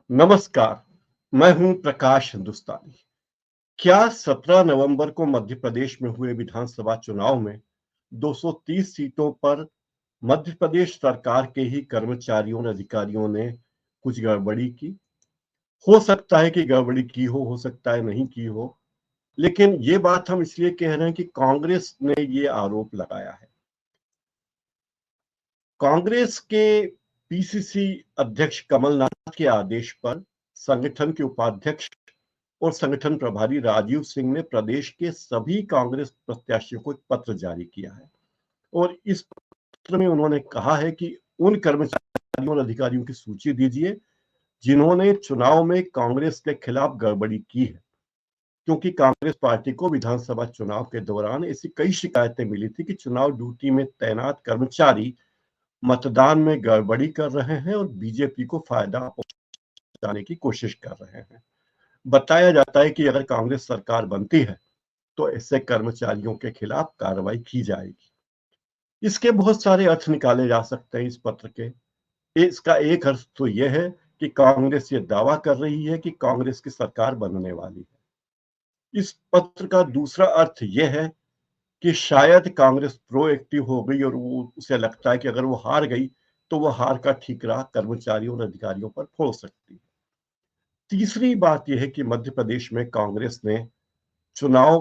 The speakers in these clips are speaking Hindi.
नमस्कार, मैं हूं प्रकाश हिंदुस्तानी। क्या 17 नवंबर को मध्य प्रदेश में हुए विधानसभा चुनाव में 230 सीटों पर मध्य प्रदेश सरकार के ही कर्मचारियों और अधिकारियों ने कुछ गड़बड़ी की? हो सकता है कि गड़बड़ी की हो सकता है नहीं की हो, लेकिन ये बात हम इसलिए कह रहे हैं कि कांग्रेस ने ये आरोप लगाया है। कांग्रेस के पीसीसी अध्यक्ष कमलनाथ के आदेश पर संगठन के उपाध्यक्ष और संगठन प्रभारी राजीव सिंह ने प्रदेश के सभी कांग्रेस प्रत्याशियों को एक पत्र जारी किया है और इस पत्र में उन्होंने कहा है कि उन कर्मचारियों और अधिकारियों की सूची दीजिए जिन्होंने चुनाव में कांग्रेस के खिलाफ गड़बड़ी की है, क्योंकि कांग्रेस पार्टी को विधानसभा चुनाव के दौरान ऐसी कई शिकायतें मिली थी कि चुनाव ड्यूटी में तैनात कर्मचारी मतदान में गड़बड़ी कर रहे हैं और बीजेपी को फायदा पहुंचाने की कोशिश कर रहे हैं। बताया जाता है कि अगर कांग्रेस सरकार बनती है तो ऐसे कर्मचारियों के खिलाफ कार्रवाई की जाएगी। इसके बहुत सारे अर्थ निकाले जा सकते हैं इस पत्र के। इसका एक अर्थ तो यह है कि कांग्रेस ये दावा कर रही है कि कांग्रेस की सरकार बनने वाली है। इस पत्र का दूसरा अर्थ यह है कि शायद कांग्रेस प्रोएक्टिव हो गई और वो उसे लगता है कि अगर वो हार गई तो वो हार का ठीकरा कर्मचारियों और अधिकारियों पर फोड़ सकती है। तीसरी बात यह है कि मध्य प्रदेश में कांग्रेस ने चुनाव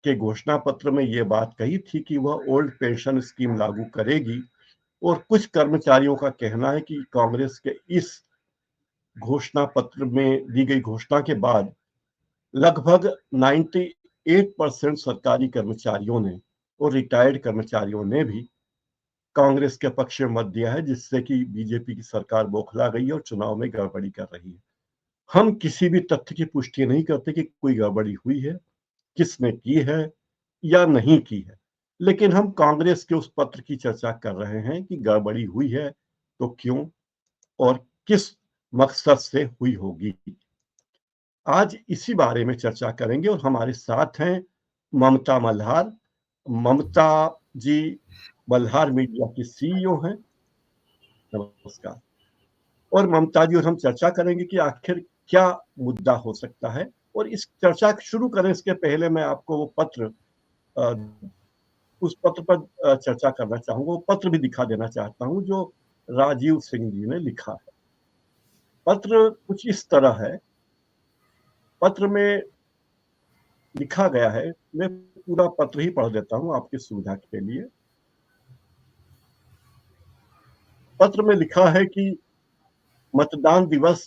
के घोषणा पत्र में यह बात कही थी कि वह ओल्ड पेंशन स्कीम लागू करेगी और कुछ कर्मचारियों का कहना है कि कांग्रेस के इस घोषणा पत्र में दी गई घोषणा के बाद लगभग 98% सरकारी कर्मचारियों ने और रिटायर्ड कर्मचारियों ने भी कांग्रेस के पक्ष में मत दिया है, जिससे कि बीजेपी की सरकार बौखला गई है और चुनाव में गड़बड़ी कर रही है। हम किसी भी तथ्य की पुष्टि नहीं करते कि कोई गड़बड़ी हुई है, किसने की है या नहीं की है, लेकिन हम कांग्रेस के उस पत्र की चर्चा कर रहे हैं कि गड़बड़ी हुई है तो क्यों और किस मकसद से हुई होगी। आज इसी बारे में चर्चा करेंगे और हमारे साथ हैं ममता मल्हार। ममता जी मल्हार मीडिया की सीईओ हैं। नमस्कार। और ममता जी और हम चर्चा करेंगे कि आखिर क्या मुद्दा हो सकता है। और इस चर्चा शुरू करें इसके पहले मैं आपको वो पत्र अ, उस पत्र पर चर्चा करना चाहूंगा। वो पत्र भी दिखा देना चाहता हूं जो राजीव सिंह जी ने लिखा है। पत्र कुछ इस तरह है। पत्र में लिखा गया है, मैं पूरा पत्र ही पढ़ देता हूं आपकी सुविधा के लिए। पत्र में लिखा है कि मतदान दिवस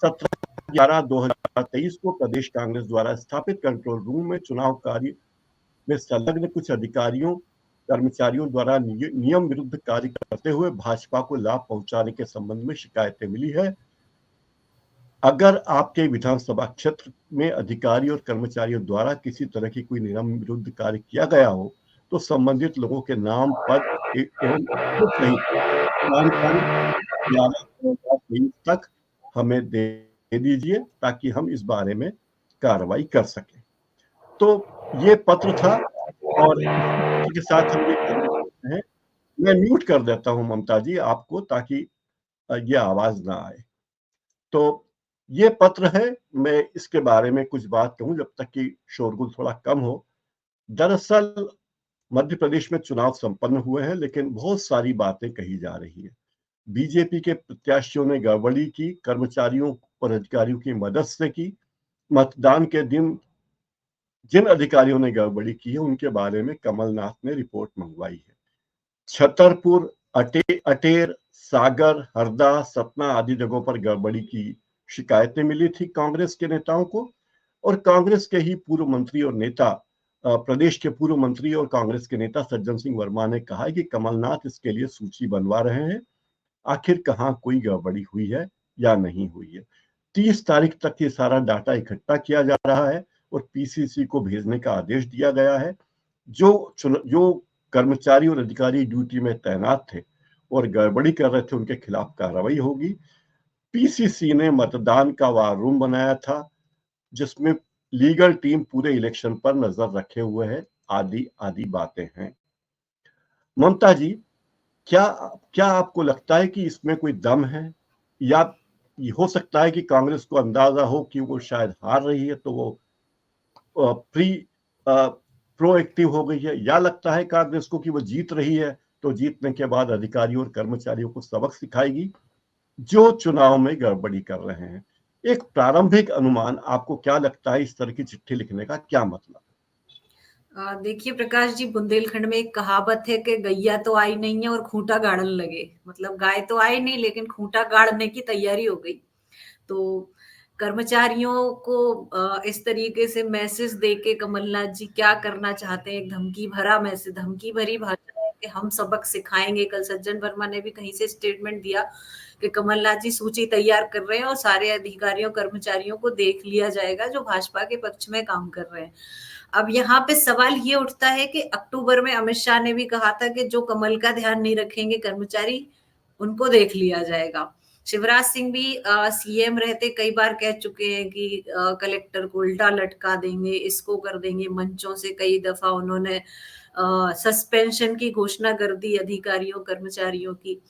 17/11/2023 को प्रदेश कांग्रेस द्वारा स्थापित कंट्रोल रूम में चुनाव कार्य में संलग्न कुछ अधिकारियों कर्मचारियों द्वारा नियम विरुद्ध कार्य करते हुए भाजपा को लाभ पहुंचाने के संबंध में शिकायतें मिली है। अगर आपके विधानसभा क्षेत्र में अधिकारी और कर्मचारियों द्वारा किसी तरह की कोई नियम विरुद्ध कार्य किया गया हो तो संबंधित लोगों के नाम, पद एवं सहित जानकारी 11/2023 तक हमें दे दीजिए ताकि हम इस बारे में कार्रवाई कर सकें। तो ये पत्र था और इसी पत्र के साथ हम ये कहना चाहते हैं। मैं म्यूट कर देता हूं ममता जी आपको ताकि ये आवाज ना आए। तो ये पत्र है। मैं इसके बारे में कुछ बात कहूं जब तक कि शोरगुल थोड़ा कम हो। दरअसल मध्य प्रदेश में चुनाव संपन्न हुए हैं लेकिन बहुत सारी बातें कही जा रही है। बीजेपी के प्रत्याशियों ने गड़बड़ी की, कर्मचारियों और अधिकारियों की मदद से की। मतदान के दिन जिन अधिकारियों ने गड़बड़ी की है उनके बारे में कमलनाथ ने रिपोर्ट मंगवाई है। छतरपुर, अटेर, सागर, हरदा, सतना आदि जगहों पर गड़बड़ी की शिकायतें मिली थी कांग्रेस के नेताओं को। और कांग्रेस के ही पूर्व मंत्री और नेता प्रदेश के पूर्व मंत्री और कांग्रेस के नेता सज्जन सिंह वर्मा ने कहा है कि कमलनाथ इसके लिए सूची बनवा रहे हैं। आखिर कहाँ कोई गड़बड़ी हुई है या नहीं हुई है। 30 तारीख तक ये सारा डाटा इकट्ठा किया जा रहा है और पीसीसी को भेजने का आदेश दिया गया है। जो कर्मचारी और अधिकारी ड्यूटी में तैनात थे और गड़बड़ी कर रहे थे उनके खिलाफ कार्रवाई होगी। पीसीसी ने मतदान का वार रूम बनाया था जिसमें लीगल टीम पूरे इलेक्शन पर नजर रखे हुए है। आदि आदि बातें हैं। ममता जी, क्या क्या आपको लगता है कि इसमें कोई दम है या हो सकता है कि कांग्रेस को अंदाजा हो कि वो शायद हार रही है, तो वो प्री प्रोएक्टिव हो गई है, या लगता है कांग्रेस को कि वो जीत रही है, तो जीतने के बाद अधिकारियों और कर्मचारियों को सबक सिखाएगी जो चुनाव में गड़बड़ी कर रहे हैं। एक प्रारंभिक अनुमान, आपको क्या लगता है इस तरह की चिट्ठी लिखने का क्या मतलब? देखिए प्रकाश जी, बुंदेलखंड में एक कहावत है कि गैया तो आई नहीं है और खूंटा गाड़न लगे। मतलब गाय तो आई नहीं, लेकिन खूंटा गाड़ने की तैयारी हो गई। तो कर्मचारियों को इस तरीके से मैसेज देके कमलनाथ जी क्या करना चाहते हैं, एक धमकी भरा मैसेज, धमकी भरी भाषा है कि हम सबक सिखाएंगे। कल सज्जन वर्मा ने भी कहीं से स्टेटमेंट दिया कि कमलनाथ जी सूची तैयार कर रहे हैं और सारे अधिकारियों कर्मचारियों को देख लिया जाएगा जो भाजपा के पक्ष में काम कर रहे हैं। अब यहाँ पे सवाल ये उठता है कि अक्टूबर में अमित शाह ने भी कहा था कि जो कमल का ध्यान नहीं रखेंगे कर्मचारी, उनको देख लिया जाएगा। शिवराज सिंह भी सीएम रहते कई बार कह चुके हैं कि कलेक्टर को उल्टा लटका देंगे, इसको कर देंगे। मंचों से कई दफा उन्होंने सस्पेंशन की घोषणा कर दी अधिकारियों कर्मचारियों की।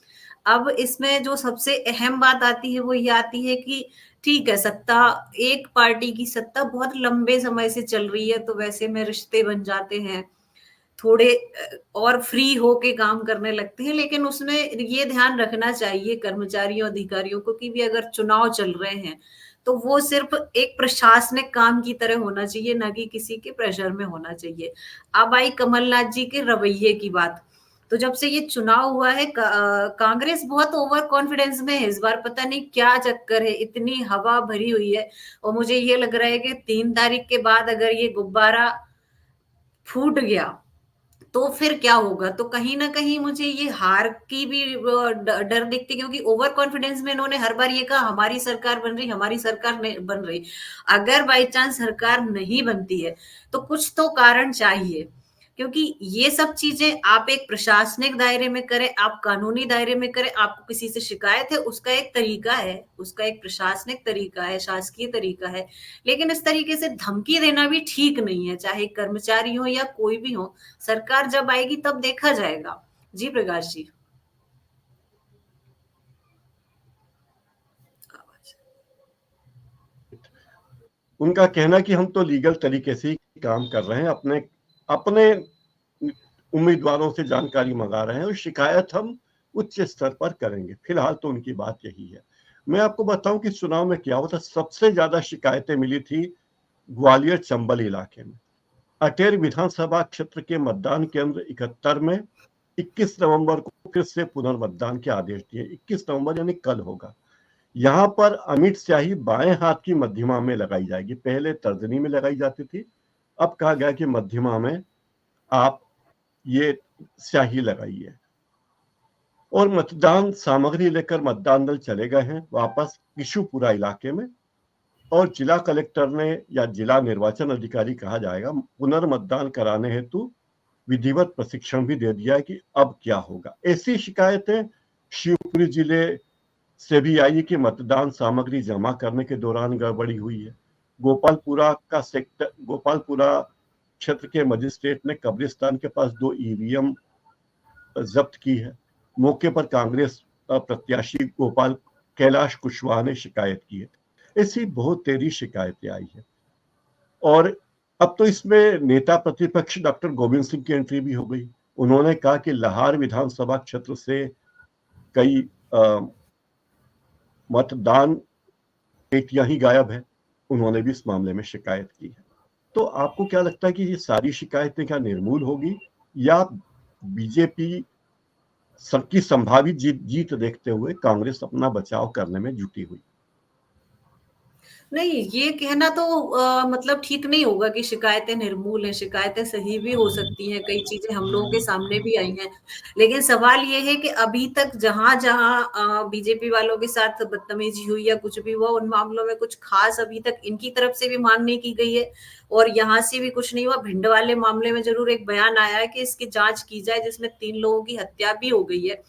अब इसमें जो सबसे अहम बात आती है वो ये आती है कि ठीक है, सत्ता, एक पार्टी की सत्ता बहुत लंबे समय से चल रही है, तो वैसे में रिश्ते बन जाते हैं, थोड़े और फ्री होके काम करने लगते हैं। लेकिन उसमें ये ध्यान रखना चाहिए कर्मचारियों अधिकारियों को कि भी अगर चुनाव चल रहे हैं तो वो सिर्फ एक प्रशासनिक काम की तरह होना चाहिए, ना कि किसी के प्रेशर में होना चाहिए। अब आई कमलनाथ जी के रवैये की बात। तो जब से ये चुनाव हुआ है कांग्रेस बहुत ओवर कॉन्फिडेंस में है इस बार। पता नहीं क्या चक्कर है, इतनी हवा भरी हुई है। और मुझे ये लग रहा है कि 3 तारीख के बाद अगर ये गुब्बारा फूट गया तो फिर क्या होगा। तो कहीं ना कहीं मुझे ये हार की भी डर दिखती, क्योंकि ओवर कॉन्फिडेंस में इन्होंने हर बार ये कहा हमारी सरकार बन रही, हमारी सरकार नहीं बन रही। अगर बाई चांस सरकार नहीं बनती है तो कुछ तो कारण चाहिए, क्योंकि ये सब चीजें आप एक प्रशासनिक दायरे में करें, आप कानूनी दायरे में करें, आपको किसी से शिकायत है उसका एक तरीका है, उसका एक प्रशासनिक तरीका है, शासकीय तरीका है। लेकिन इस तरीके से धमकी देना भी ठीक नहीं है, चाहे कर्मचारी हो या कोई भी हो। सरकार जब आएगी तब देखा जाएगा। जी प्रकाश जी। उनका कहना कि हम तो लीगल तरीके से ही काम कर रहे हैं, अपने अपने उम्मीदवारों से जानकारी मंगा रहे हैं और शिकायत हम उच्च स्तर पर करेंगे। फिलहाल तो उनकी बात यही है। मैं आपको बताऊं कि चुनाव में क्या होता, सबसे ज्यादा शिकायतें मिली थी ग्वालियर चंबल इलाके में। अटेर विधानसभा क्षेत्र के मतदान केंद्र 71 में 21 नवंबर को फिर से पुनर्मतदान के आदेश दिए। 21 नवंबर यानी कल होगा। यहाँ पर अमिट स्याही बाएं हाथ की मध्यमा में लगाई जाएगी। पहले तर्जनी में लगाई जाती थी, अब कहा गया कि मध्यमा में आप ये स्याही लगाइए। और मतदान सामग्री लेकर मतदान दल चले गए हैं वापस किशुपुरा इलाके में। और जिला कलेक्टर ने, या जिला निर्वाचन अधिकारी कहा जाएगा, पुनर्मतदान कराने हेतु विधिवत प्रशिक्षण भी दे दिया है कि अब क्या होगा। ऐसी शिकायतें शिवपुरी जिले से भी आई कि मतदान सामग्री जमा करने के दौरान गड़बड़ी हुई है। गोपालपुरा क्षेत्र के मजिस्ट्रेट ने कब्रिस्तान के पास 2 ईवीएम जब्त की है। मौके पर कांग्रेस प्रत्याशी गोपाल कैलाश कुशवाहा ने शिकायत की है। ऐसी बहुत तेरी शिकायतें आई है। और अब तो इसमें नेता प्रतिपक्ष डॉक्टर गोविंद सिंह की एंट्री भी हो गई। उन्होंने कहा कि लाहौर विधानसभा क्षेत्र से कई मतदान पेटियां ही गायब है। उन्होंने भी इस मामले में शिकायत की है। तो आपको क्या लगता है कि ये सारी शिकायतें क्या निर्मूल होगी, या बीजेपी सबकी संभावित जीत देखते हुए कांग्रेस अपना बचाव करने में जुटी हुई? नहीं, ये कहना तो मतलब ठीक नहीं होगा कि शिकायतें निर्मूल हैं। शिकायतें सही भी हो सकती हैं, कई चीजें हम लोगों के सामने भी आई हैं। लेकिन सवाल ये है कि अभी तक जहां जहां बीजेपी वालों के साथ बदतमीजी हुई या कुछ भी हुआ, उन मामलों में कुछ खास अभी तक इनकी तरफ से भी मांग नहीं की गई है और यहाँ से भी कुछ नहीं हुआ। भिंड वाले मामले में जरूर एक बयान आया है कि इसकी जांच की जाए, जिसमें 3 लोगों की हत्या भी हो गई है।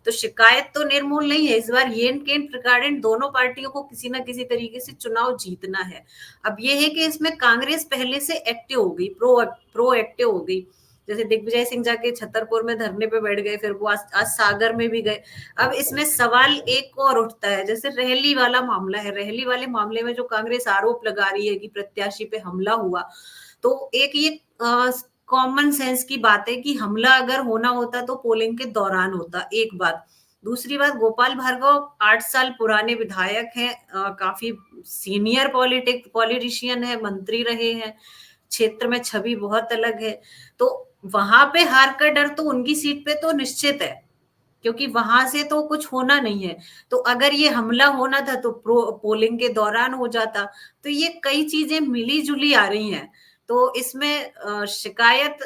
तो शिकायत तो निर्मूल नहीं है। इस बार येन केन प्रकारेण दोनों पार्टियों को किसी ना किसी तरीके से चुनाव जीतना है। अब ये है कि इसमें कांग्रेस पहले से एक्टिव हो गई, प्रो एक्टिव हो गई। जैसे दिग्विजय सिंह जाके छतरपुर में धरने पे बैठ गए, फिर वो आज सागर में भी गए। अब इसमें सवाल एक और उठता है, जैसे रेहली वाला मामला है, रेहली वाले मामले में जो कांग्रेस आरोप लगा रही है कि प्रत्याशी पे हमला हुआ, तो एक ये कॉमन सेंस की बात है कि हमला अगर होना होता तो पोलिंग के दौरान होता, एक बात। दूसरी बात, गोपाल भार्गव 8 साल पुराने विधायक हैं, काफी सीनियर पॉलिटिशियन है, मंत्री रहे हैं, क्षेत्र में छवि बहुत अलग है, तो वहां पे हार का डर तो उनकी सीट पे तो निश्चित है, क्योंकि वहां से तो कुछ होना नहीं है। तो अगर ये हमला होना था तो पोलिंग के दौरान हो जाता। तो ये कई चीजें मिली जुली आ रही हैं। तो इसमें शिकायत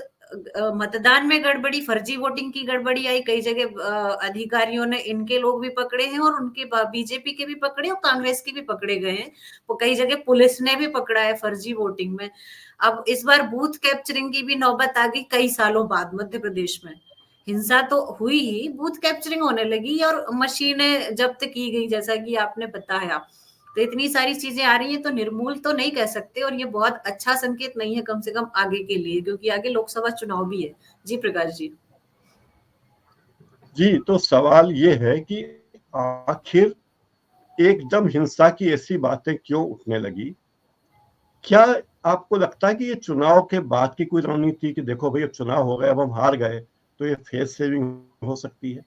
मतदान में गड़बड़ी, फर्जी वोटिंग की गड़बड़ी आई कई जगह, अधिकारियों ने इनके लोग भी पकड़े हैं और उनके बीजेपी के भी पकड़े और कांग्रेस के भी पकड़े गए हैं। वो कई जगह पुलिस ने भी पकड़ा है फर्जी वोटिंग में। अब इस बार बूथ कैप्चरिंग की भी नौबत आ गई कई सालों बाद। मध्य प्रदेश में हिंसा तो हुई ही, बूथ कैप्चरिंग होने लगी और मशीनें जब्त की गई, जैसा कि आपने बताया। तो इतनी सारी चीजें आ रही हैं, तो निर्मूल तो नहीं कह सकते, और ये बहुत अच्छा संकेत नहीं है कम से कम आगे के लिए, क्योंकि आगे लोकसभा चुनाव भी है। जी प्रकाश जी। जी, तो सवाल ये है कि आखिर एकदम हिंसा की ऐसी बातें क्यों उठने लगी? क्या आपको लगता है कि ये चुनाव के बाद की कोई रणनीति कि देखो भाई अब चुनाव हो गए, अब हम हार गए तो ये फेस सेविंग हो सकती है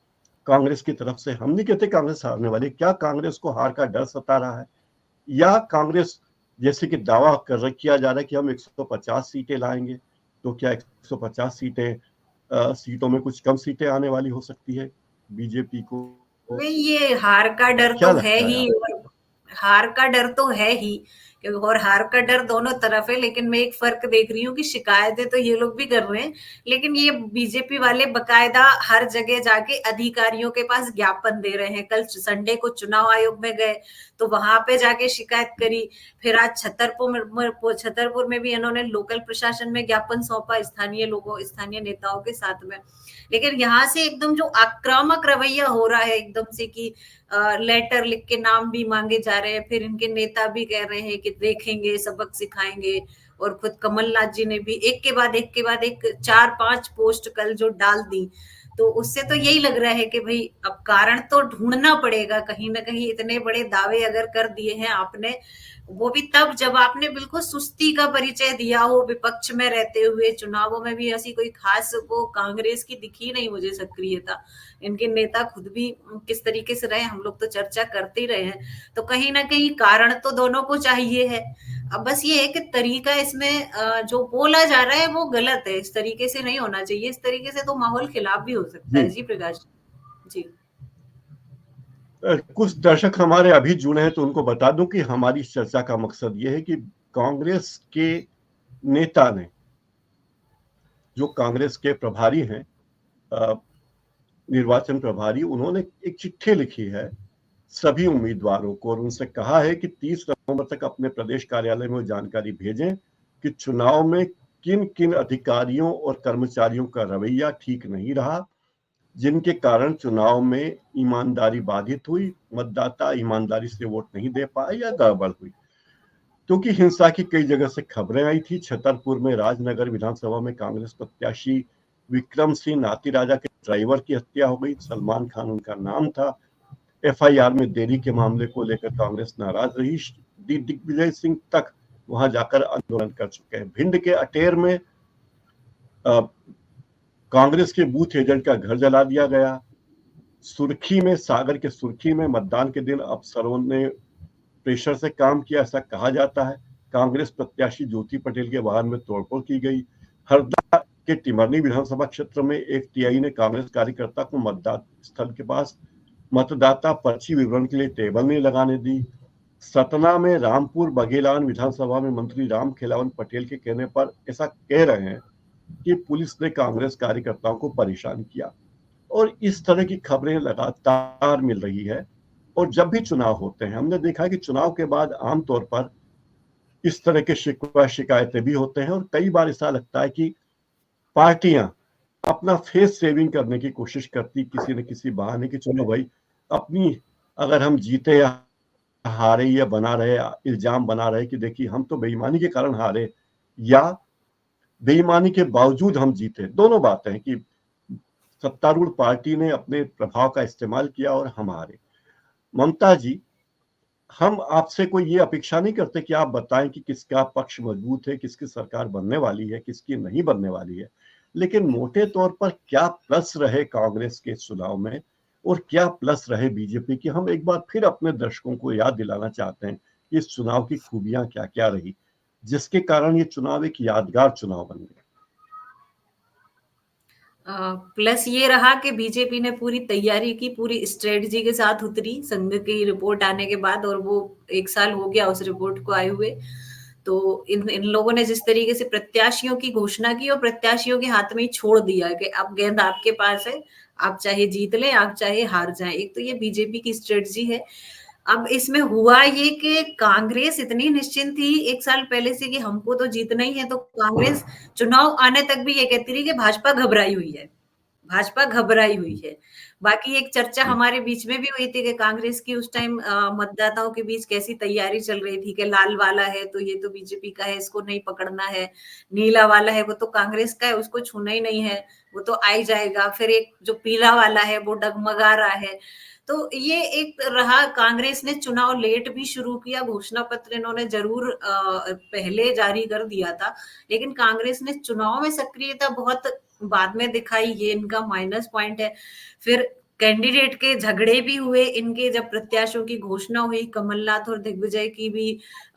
कांग्रेस की तरफ से? हम नहीं कहते कांग्रेस हारने वाली, क्या कांग्रेस को हार का डर सता रहा है, या कांग्रेस जैसे कि दावा किया जा रहा है कि हम 150 सीटें लाएंगे, तो क्या 150 सीटों में कुछ कम सीटें आने वाली हो सकती है बीजेपी को? नहीं, ये हार का डर क्या तो है लगता है ही, आपको? और हार का डर तो है ही, और हार का डर दोनों तरफ है। लेकिन मैं एक फर्क देख रही हूँ कि शिकायतें तो ये लोग भी कर रहे हैं, लेकिन ये बीजेपी वाले बकायदा हर जगह जाके अधिकारियों के पास ज्ञापन दे रहे हैं। कल संडे को चुनाव आयोग में गए तो वहां पे जाके शिकायत करी, फिर आज छतरपुर में भी इन्होंने लोकल प्रशासन में ज्ञापन सौंपा, स्थानीय नेताओं के साथ में। लेकिन यहाँ से एकदम जो आक्रामक रवैया हो रहा है एकदम से, कि लेटर लिख के नाम भी मांगे जा रहे हैं, फिर इनके नेता भी कह रहे हैं कि देखेंगे, सबक सिखाएंगे, और खुद कमलनाथ जी ने भी एक के बाद एक 4-5 पोस्ट कल जो डाल दी, तो उससे तो यही लग रहा है कि भाई अब कारण तो ढूंढना पड़ेगा कहीं ना कहीं। इतने बड़े दावे अगर कर दिए हैं आपने, वो भी तब जब आपने बिल्कुल सुस्ती का परिचय दिया हो विपक्ष में रहते हुए। चुनावों में भी ऐसी कोई खास वो कांग्रेस की दिखी नहीं मुझे सक्रियता। इनके नेता खुद भी किस तरीके से रहे, हम लोग तो चर्चा करते ही रहे हैं। तो कहीं ना कहीं कारण तो दोनों को चाहिए है। अब बस ये है कि तरीका इसमें जो बोला जा रहा है वो गलत है, इस तरीके से नहीं होना चाहिए। इस तरीके से तो माहौल खिलाफ भी हो सकता है। जी, जी प्रकाश जी। कुछ दर्शक हमारे अभी जुड़े हैं तो उनको बता दूं कि हमारी चर्चा का मकसद ये है कि कांग्रेस के नेता ने, जो कांग्रेस के प्रभारी हैं, निर्वाचन प्रभारी, उन्होंने एक चिट्ठी लिखी है सभी उम्मीदवारों को और उनसे कहा है कि 30 नवंबर तक अपने प्रदेश कार्यालय में जानकारी भेजें कि चुनाव में किन किन अधिकारियों और कर्मचारियों का रवैया ठीक नहीं रहा, जिनके कारण चुनाव में ईमानदारी बाधित हुई, मतदाता ईमानदारी से वोट नहीं दे पाए या गड़बड़ हुई। क्योंकि हिंसा की कई जगह से खबरें आई थी। छतरपुर में राजनगर विधानसभा में कांग्रेस प्रत्याशी विक्रम सिंह नाती राजा के ड्राइवर की हत्या हो गई, सलमान खान उनका नाम था। एफआईआर में देरी के मामले को लेकर कांग्रेस नाराज रही, दिग्विजय सिंह तक वहां जाकर आंदोलन कर चुके हैं। भिंड के अटेर में कांग्रेस के बूथ एजेंट का घर जला दिया गया। सुर्खी में, सागर के सुर्खी में मतदान के दिन अफसरों ने प्रेशर से काम किया, ऐसा कहा जाता है। कांग्रेस प्रत्याशी ज्योति पटेल के वाहन में तोड़फोड़ की गई। हरदा के टिमरनी विधानसभा क्षेत्र में एक टीआई ने कांग्रेस कार्यकर्ता को मतदान स्थल के पास मतदाता पर्ची विवरण के लिए टेबल नहीं लगाने दी। सतना में रामपुर बघेलान विधानसभा में मंत्री राम खेलावन पटेल के कहने पर ऐसा कह रहे हैं कि पुलिस ने कांग्रेस कार्यकर्ताओं को परेशान किया। और इस तरह की खबरें लगातार मिल रही है। और जब भी चुनाव होते हैं, हमने देखा कि चुनाव के बाद आमतौर पर इस तरह के शिकायतें भी होते हैं और कई बार ऐसा लगता है कि पार्टियां अपना फेस सेविंग करने की कोशिश करती किसी न किसी बहाने की, चलो भाई अपनी, अगर हम जीते या हारे या इल्जाम बना रहे कि देखिए हम तो बेईमानी के कारण हारे, या बेईमानी के बावजूद हम जीते। दोनों बातें हैं कि सत्तारूढ़ पार्टी ने अपने प्रभाव का इस्तेमाल किया और हम हारे। ममता जी, हम आपसे कोई ये अपेक्षा नहीं करते कि आप बताएं कि किसका पक्ष मजबूत है, किसकी सरकार बनने वाली है, किसकी नहीं बनने वाली है, लेकिन मोटे तौर पर क्या प्लस रहे कांग्रेस के चुनाव में और क्या प्लस रहे बीजेपी की, हम एक बार फिर अपने दर्शकों को याद दिलाना चाहते हैं कि इस चुनाव की खूबियां क्या क्या रही, जिसके कारण ये चुनाव एक यादगार चुनाव बन गया। प्लस ये रहा कि बीजेपी ने पूरी तैयारी की, पूरी स्ट्रेटजी के साथ उतरी संघ की रिपोर्ट आने के बाद, और वो 1 साल हो गया उस रिपोर्ट को आए हुए। तो इन लोगों ने जिस तरीके से प्रत्याशियों की घोषणा की और प्रत्याशियों के हाथ में ही छोड़ दिया कि अब गेंद आपके पास है, आप चाहे जीत लें, आप चाहे हार जाएं। एक तो ये बीजेपी की स्ट्रेटजी है। अब इसमें हुआ ये कि कांग्रेस इतनी निश्चिंत थी 1 साल पहले से कि हमको तो जीतना ही है, तो कांग्रेस चुनाव आने तक भी ये कहती रही कि भाजपा घबराई हुई है, भाजपा घबराई हुई है। बाकी एक चर्चा हमारे बीच में भी हुई थी कि कांग्रेस की उस टाइम मतदाताओं के बीच कैसी तैयारी चल रही थी कि लाल वाला है तो ये तो बीजेपी का है, इसको नहीं पकड़ना है, नीला वाला है वो तो कांग्रेस का है, उसको छूना ही नहीं है, वो तो आ ही जाएगा, फिर एक जो पीला वाला है वो डगमगा रहा है। तो ये एक रहा। कांग्रेस ने चुनाव लेट भी शुरू किया, घोषणा पत्र इन्होंने जरूर पहले जारी कर दिया था, लेकिन कांग्रेस ने चुनाव में सक्रियता बहुत बाद में दिखाई, ये इनका माइनस पॉइंट है। फिर कैंडिडेट के झगड़े भी हुए इनके, जब प्रत्याशियों की घोषणा हुई, कमलनाथ और दिग्विजय की भी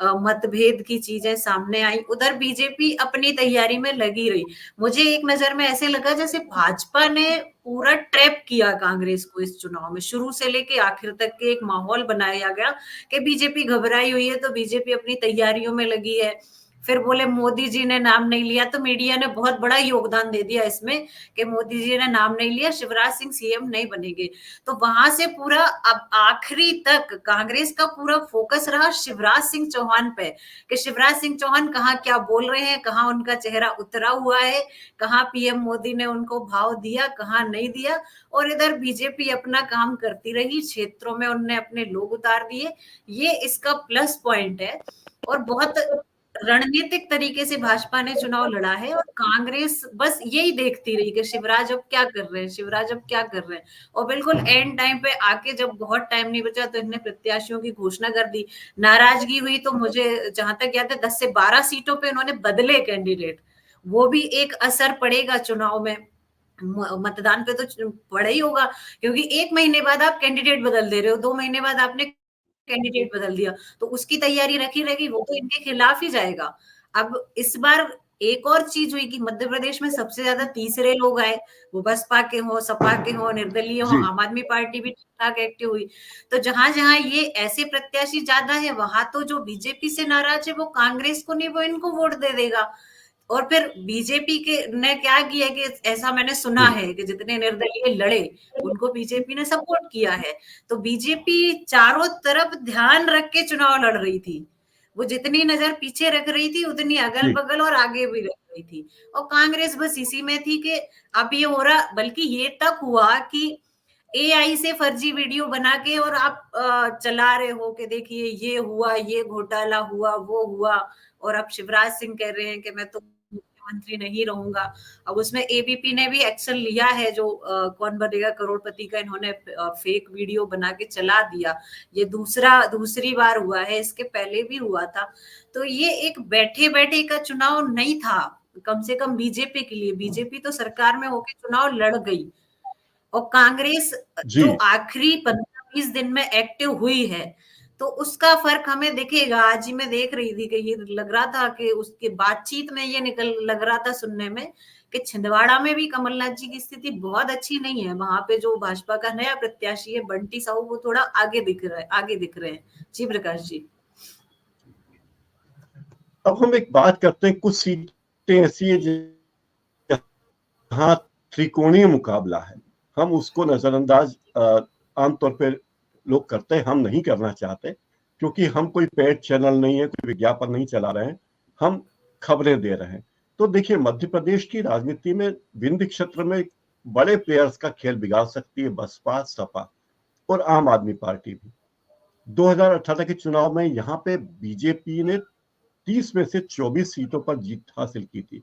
मतभेद की चीजें सामने आई। उधर बीजेपी अपनी तैयारी में लगी रही। मुझे एक नजर में ऐसे लगा जैसे भाजपा ने पूरा ट्रैप किया कांग्रेस को इस चुनाव में, शुरू से लेके आखिर तक के एक माहौल बनाया गया कि बीजेपी घबराई हुई है तो बीजेपी अपनी तैयारियों में लगी है। फिर बोले मोदी जी ने नाम नहीं लिया, तो मीडिया ने बहुत बड़ा योगदान दे दिया इसमें कि मोदी जी ने नाम नहीं लिया, शिवराज सिंह सीएम नहीं बनेंगे। तो वहां से पूरा अब आखिरी तक कांग्रेस का पूरा फोकस रहा शिवराज सिंह चौहान पे कि शिवराज सिंह चौहान कहाँ क्या बोल रहे हैं, कहाँ उनका चेहरा उतरा हुआ है, कहाँ पीएम मोदी ने उनको भाव दिया, कहाँ नहीं दिया। और इधर बीजेपी अपना काम करती रही, क्षेत्रों में उनने अपने लोग उतार दिए। ये इसका प्लस पॉइंट है। और बहुत रणनीतिक तरीके से भाजपा ने चुनाव लड़ा है, और कांग्रेस बस यही देखती रही कि शिवराज अब क्या कर रहे हैं, शिवराज अब क्या कर रहे हैं। और बिल्कुल एंड टाइम पे आके जब बहुत टाइम नहीं बचा तो इन्होंने प्रत्याशियों की घोषणा कर दी। नाराजगी हुई तो मुझे जहां तक याद है 10 से 12 सीटों पे उन्होंने बदले कैंडिडेट। वो भी एक असर पड़ेगा चुनाव में, मतदान पे तो पड़ा ही होगा, क्योंकि 1 महीने बाद आप कैंडिडेट बदल दे रहे हो, 2 महीने बाद आपने कैंडिडेट बदल दिया, तो उसकी तैयारी रखी रहेगी, वो तो इनके खिलाफ ही जाएगा। अब इस बार एक और चीज हुई कि मध्य प्रदेश में सबसे ज्यादा तीसरे लोग आए, वो बसपा के हो, सपा के हो, निर्दलीय हो, आम आदमी पार्टी भी ठीक ठाक एक्टिव हुई। तो जहां जहां ये ऐसे प्रत्याशी ज्यादा है, वहां तो जो बीजेपी से नाराज है वो कांग्रेस को नहीं, वो इनको वोट दे देगा। और फिर बीजेपी के ने क्या किया कि ऐसा मैंने सुना है कि जितने निर्दलीय लड़े उनको बीजेपी ने सपोर्ट किया है। तो बीजेपी चारों तरफ ध्यान रख के चुनाव लड़ रही थी, वो जितनी नजर पीछे रख रही थी उतनी अगल बगल और आगे भी रख रही थी। और कांग्रेस बस इसी में थी कि अब ये हो रहा, बल्कि ये तक हुआ कि एआई से फर्जी वीडियो बना के और आप चला रहे हो कि देखिए ये हुआ, ये घोटाला हुआ, वो हुआ, और अब शिवराज सिंह कह रहे हैं कि मैं तो मुख्यमंत्री नहीं रहूंगा। अब उसमें एबीपी ने भी एक्शन लिया है, जो कौन बनेगा करोड़पति का इन्होंने फेक वीडियो बना के चला दिया। ये दूसरी बार हुआ है, इसके पहले भी हुआ था। तो ये एक बैठे बैठे का चुनाव नहीं था, कम से कम बीजेपी के लिए। बीजेपी तो सरकार में होकर चुनाव लड़ गई, और कांग्रेस जो आखिरी 15-20 दिन में एक्टिव हुई है, तो उसका फर्क हमें दिखेगा। आज ही मैं देख रही थी कि ये लग रहा था कि उसके बातचीत में ये लग रहा था सुनने में कि छिंदवाड़ा में भी कमलनाथ जी की स्थिति बहुत अच्छी नहीं है। वहां पे जो भाजपा का नया प्रत्याशी है बंटी साहू, वो थोड़ा आगे दिख रहे हैं। जी प्रकाश जी, अब हम एक बात करते हैं, कुछ सीटें ऐसी है जहां त्रिकोणीय मुकाबला है, हम उसको नजरअंदाज आमतौर पर लोग करते हैं, हम नहीं करना चाहते, क्योंकि हम कोई पेड चैनल नहीं है, कोई विज्ञापन नहीं चला रहे हैं, हम खबरें दे रहे हैं। तो देखिए, मध्य प्रदेश की राजनीति में विंध्य क्षेत्र में बड़े प्लेयर्स का खेल बिगाड़ सकती है बसपा, सपा और आम आदमी पार्टी भी। 2018 के चुनाव में यहाँ पे बीजेपी ने 30 में से 24 सीटों पर जीत हासिल की थी,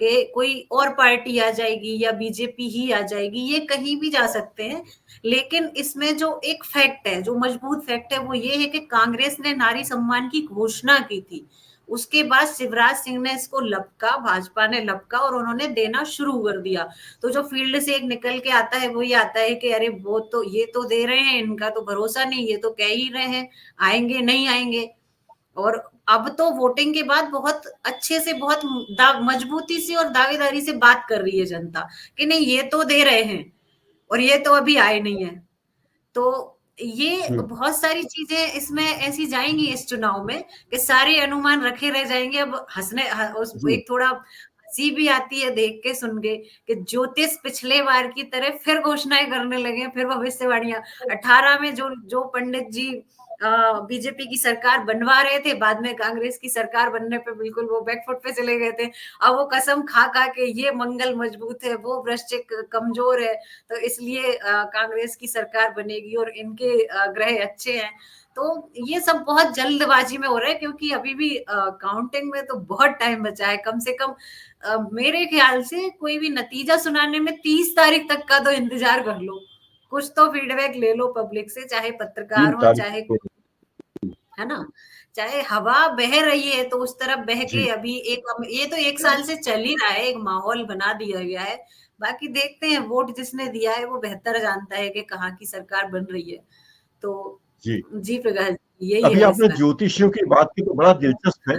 कि कोई और पार्टी आ जाएगी या बीजेपी ही आ जाएगी, ये कहीं भी जा सकते हैं। लेकिन इसमें जो एक फैक्ट है, जो मजबूत फैक्ट है, वो ये है कि कांग्रेस ने नारी सम्मान की घोषणा की थी, उसके बाद शिवराज सिंह ने इसको लपका, भाजपा ने लपका और उन्होंने देना शुरू कर दिया। तो जो फील्ड से एक निकल के आता है वो ये आता है कि अरे वो तो ये तो दे रहे हैं, इनका तो भरोसा नहीं, ये तो कह ही रहे हैं आएंगे नहीं आएंगे। और अब तो वोटिंग के बाद बहुत अच्छे से, बहुत मजबूती से और दावेदारी से बात कर रही है जनता कि नहीं ये तो दे रहे हैं और ये तो अभी आए नहीं है। तो ये बहुत सारी चीजें इसमें ऐसी जाएंगी इस चुनाव में कि सारे अनुमान रखे रह जाएंगे। अब एक थोड़ा हंसी भी आती है देख के सुन के कि ज्योतिष पिछले बार की तरह फिर घोषणाएं करने लगे, फिर भविष्यवाणियां। 18 में जो पंडित जी बीजेपी की सरकार बनवा रहे थे, बाद में कांग्रेस की सरकार बनने पे बिल्कुल वो बैकफुट पे चले गए थे। अब वो कसम खा खा के ये मंगल मजबूत है, वो वृश्चिक कमजोर है, तो इसलिए कांग्रेस की सरकार बनेगी और इनके ग्रह अच्छे हैं। तो ये सब बहुत जल्दबाजी में हो रहा है, क्योंकि अभी भी काउंटिंग में तो बहुत टाइम बचा है। कम से कम मेरे ख्याल से कोई भी नतीजा सुनाने में 30 तारीख तक का तो इंतजार कर लो, कुछ तो फीडबैक ले लो पब्लिक से, चाहे पत्रकार हो, चाहे है ना, चाहे हवा बह रही है तो उस तरफ बह के। अभी ये तो 1 साल से चल ही रहा है, एक माहौल बना दिया गया है। बाकी देखते हैं, वोट जिसने दिया है वो बेहतर जानता है कि कहाँ की सरकार बन रही है। तो जी प्रकाश, यही अभी है आपने ज्योतिषियों की बात की तो बड़ा दिलचस्प है।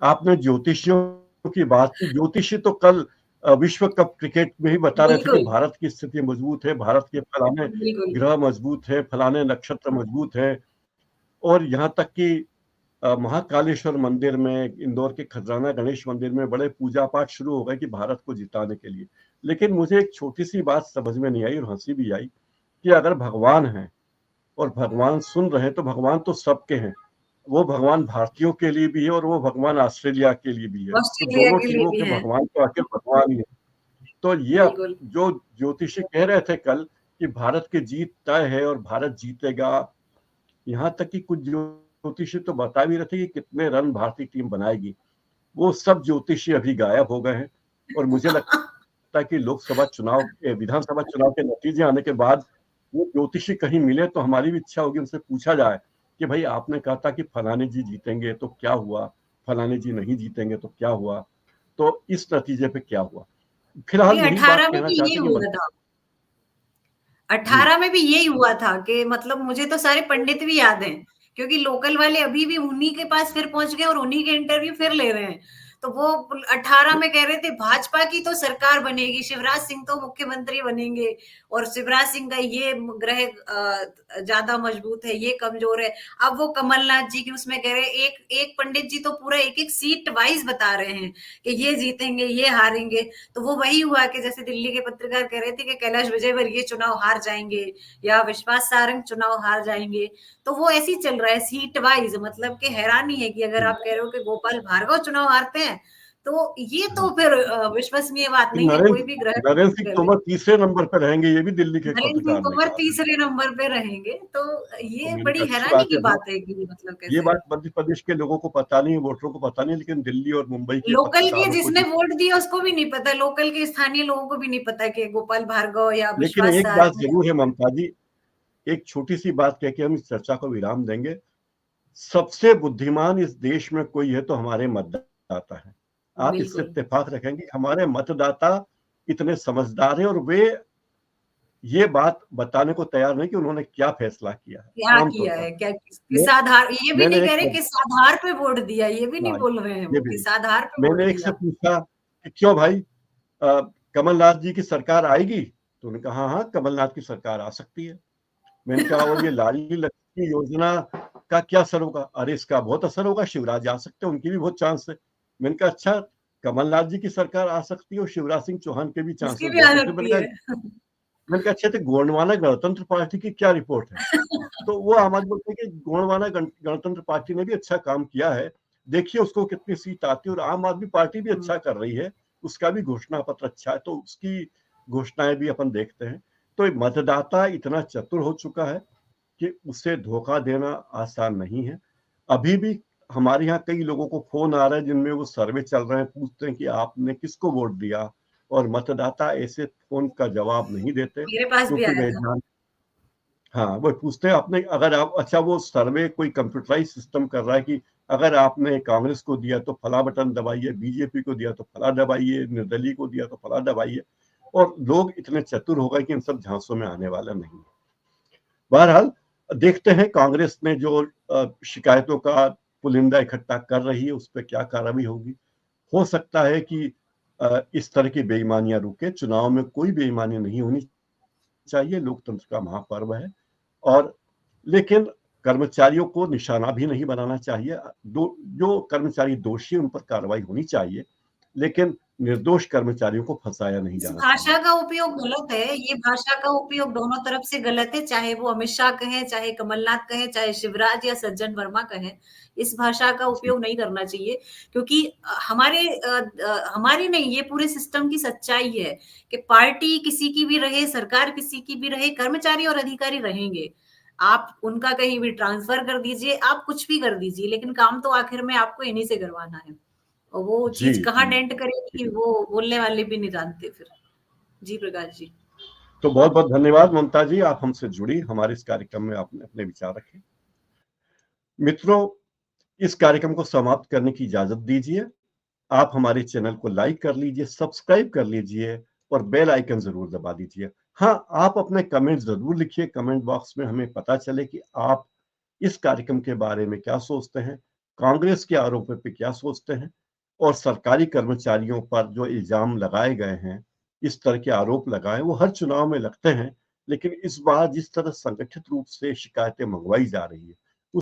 आपने ज्योतिषियों की बात की। ज्योतिषी तो कल विश्व कप क्रिकेट में ही बता रहे थे कि भारत की स्थिति मजबूत है, भारत के फलाने ग्रह मजबूत है, फलाने नक्षत्र मजबूत है। और यहाँ तक कि महाकालेश्वर मंदिर में, इंदौर के खजराना गणेश मंदिर में बड़े पूजा पाठ शुरू हो गए कि भारत को जिताने के लिए। लेकिन मुझे एक छोटी सी बात समझ में नहीं आई और हंसी भी आई कि अगर भगवान है और भगवान सुन रहे हैं तो भगवान तो सबके हैं। वो भगवान भारतीयों के लिए भी है और वो भगवान ऑस्ट्रेलिया के लिए भी है। तो दोनों टीमों के भगवान तो आखिर भगवान ही है। तो ये जो ज्योतिषी कह रहे थे कल कि भारत की जीत तय है और भारत जीतेगा, यहाँ तक कि कुछ ज्योतिषी तो बता भी रहे थे कि कितने रन भारतीय टीम बनाएगी। वो सब ज्योतिषी अभी गायब हो गए हैं। और मुझे लगता है कि लोकसभा चुनाव, विधानसभा चुनाव के नतीजे आने के बाद वो ज्योतिषी कहीं मिले तो हमारी भी इच्छा होगी उनसे पूछा जाए कि भाई आपने कहा था कि फलाने जी जीतेंगे तो क्या हुआ, फलाने जी नहीं जीतेंगे तो क्या हुआ, तो इस नतीजे पे क्या हुआ। फिलहाल यही बात कहना चाहते कि 18 में भी यही हुआ था कि मतलब मुझे तो सारे पंडित भी याद हैं, क्योंकि लोकल वाले अभी भी उन्हीं के पास फिर पहुंच गए और उन्हीं के इंटरव्यू फिर ले रहे हैं। तो वो 18 में कह रहे थे भाजपा की तो सरकार बनेगी, शिवराज सिंह तो मुख्यमंत्री बनेंगे, और शिवराज सिंह का ये ग्रह ज्यादा मजबूत है, ये कमजोर है। अब वो कमलनाथ जी की उसमें कह रहे हैं, एक पंडित जी तो पूरा एक एक सीट वाइज बता रहे हैं कि ये जीतेंगे, ये हारेंगे। तो वो वही हुआ कि जैसे दिल्ली के पत्रकार कह रहे थे कि कैलाश विजयवर्गीय चुनाव हार जाएंगे या विश्वास सारंग चुनाव हार जाएंगे। तो वो ऐसे ही चल रहा है सीट वाइज। मतलब कि हैरानी है कि अगर आप कह रहे हो कि गोपाल भार्गव चुनाव हारते हैं तो ये तो फिर विश्वसनीय बात नहीं है। कोई भी ग्रह, नरेंद्र सिंह तोमर तीसरे नंबर पर रहेंगे, ये भी दिल्ली के नरेंद्र सिंह तोमर तीसरे नंबर पे रहेंगे। तो ये बड़ी हैरानी की बात है कि मतलब कैसे, ये बात मध्य प्रदेश के लोगों को पता नहीं, वोटरों को पता नहीं, लेकिन दिल्ली और मुंबई के लोकल के जिसने वोट दिया उसको भी नहीं पता, लोकल के स्थानीय लोगों को भी नहीं पता कि गोपाल भार्गव या लेकिन एक बात जरूर है ममता जी, एक छोटी सी बात कह के हम इस चर्चा को विराम देंगे। सबसे बुद्धिमान इस देश में कोई है तो हमारे मतदाता है। आप इससे इत्तेफाक रखेंगे, हमारे मतदाता इतने समझदार हैं और वे ये बात बताने को तैयार नहीं कि उन्होंने क्या फैसला किया है, क्या किया है, क्या किस आधार, ये भी नहीं कह रहे किस आधार पे वोट दिया, ये भी नहीं बोल रहे हैं वो किस आधार पे वोट दिया। मैंने एक से पूछा कि क्यों भाई कमलनाथ जी की सरकार आएगी, तो उन्होंने कहा हाँ कमलनाथ की सरकार आ सकती है। मैंने कहा और ये लाडली लक्ष्मी योजना का क्या असर होगा? अरे इसका बहुत असर होगा, शिवराज आ सकते हैं, उनकी भी बहुत चांस है। मैंने कहा अच्छा कमलनाथ जी की सरकार आ सकती है और शिवराज सिंह चौहान के भी चांसेस मैंने कहा अच्छा तो गोंडवाना गणतंत्र पार्टी की क्या रिपोर्ट है? तो वो आम आदमी बोलते हैं कि गोंडवाना गणतंत्र पार्टी ने भी अच्छा काम किया है, देखिए उसको कितनी सीट आती है, और आम आदमी पार्टी भी अच्छा कर रही है, उसका भी घोषणा पत्र अच्छा है, तो उसकी घोषणाएं भी अपन देखते हैं। तो मतदाता इतना चतुर हो चुका है कि उसे धोखा देना आसान नहीं है। अभी भी हमारे यहाँ कई लोगों को फोन आ रहा है जिनमें वो सर्वे चल रहे हैं, पूछते हैं कि आपने किसको वोट दिया, और मतदाता ऐसे फोन का जवाब नहीं देते मेरे पास भी क्योंकि आया वे था। जान हाँ, वो पूछते हैं आपने, अगर आप, अच्छा वो सर्वे कोई कंप्यूटराइज सिस्टम कर रहा है कि अगर आपने कांग्रेस को दिया तो फला बटन दबाइए, बीजेपी को दिया तो फला दबाइए, निर्दलीय को दिया तो फला दबाइए, और लोग इतने चतुर हो गए कि इन सब झांसों में आने वाला नहीं है। बहरहाल देखते हैं कांग्रेस ने जो शिकायतों का पुलिंदा इकट्ठा कर रही है उस पर क्या कार्रवाई होगी। हो सकता है कि इस तरह की बेईमानियां रुके। चुनाव में कोई बेईमानी नहीं होनी चाहिए, लोकतंत्र का महापर्व है, और लेकिन कर्मचारियों को निशाना भी नहीं बनाना चाहिए। जो कर्मचारी दोषी उन पर कार्रवाई होनी चाहिए, लेकिन निर्दोष कर्मचारियों को फंसाया नहीं इस जाना भाषा चाहिए। का उपयोग गलत है, ये भाषा का उपयोग दोनों तरफ से गलत है, चाहे वो अमित शाह कहें, चाहे कमलनाथ कहें, चाहे शिवराज या सज्जन वर्मा कहें। इस भाषा का जी, उपयोग नहीं करना चाहिए, क्योंकि हमारी नहीं, ये पूरे सिस्टम की सच्चाई है कि पार्टी किसी की भी रहे, सरकार किसी की भी रहे, कर्मचारी और अधिकारी रहेंगे। आप उनका कहीं भी ट्रांसफर कर दीजिए, आप कुछ भी कर दीजिए, लेकिन काम तो आखिर में आपको इन्हीं से करवाना है। और वो जी, चीज कहाँ जी, डेंट करेगी, जी। वो बोलने वाले भी नहीं जानते फिर। जी प्रकाश जी। तो बहुत बहुत धन्यवाद ममता जी, आप हमसे जुड़ी, हमारे इस कार्यक्रम में आपने अपने विचार रखे। मित्रों, इस कार्यक्रम को समाप्त करने की इजाजत दीजिए। आप हमारे चैनल को लाइक कर लीजिए, सब्सक्राइब कर लीजिए, और बेल आइकन जरूर दबा दीजिए। हाँ, आप अपने कमेंट जरूर लिखिए कमेंट बॉक्स में, हमें पता चले कि आप इस कार्यक्रम के बारे में क्या सोचते हैं, कांग्रेस के आरोपों पर क्या सोचते हैं, और सरकारी कर्मचारियों पर जो इल्जाम लगाए गए हैं, इस तरह के आरोप लगाए, वो हर चुनाव में लगते हैं, लेकिन इस बार जिस तरह संगठित रूप से शिकायतें मंगवाई जा रही है,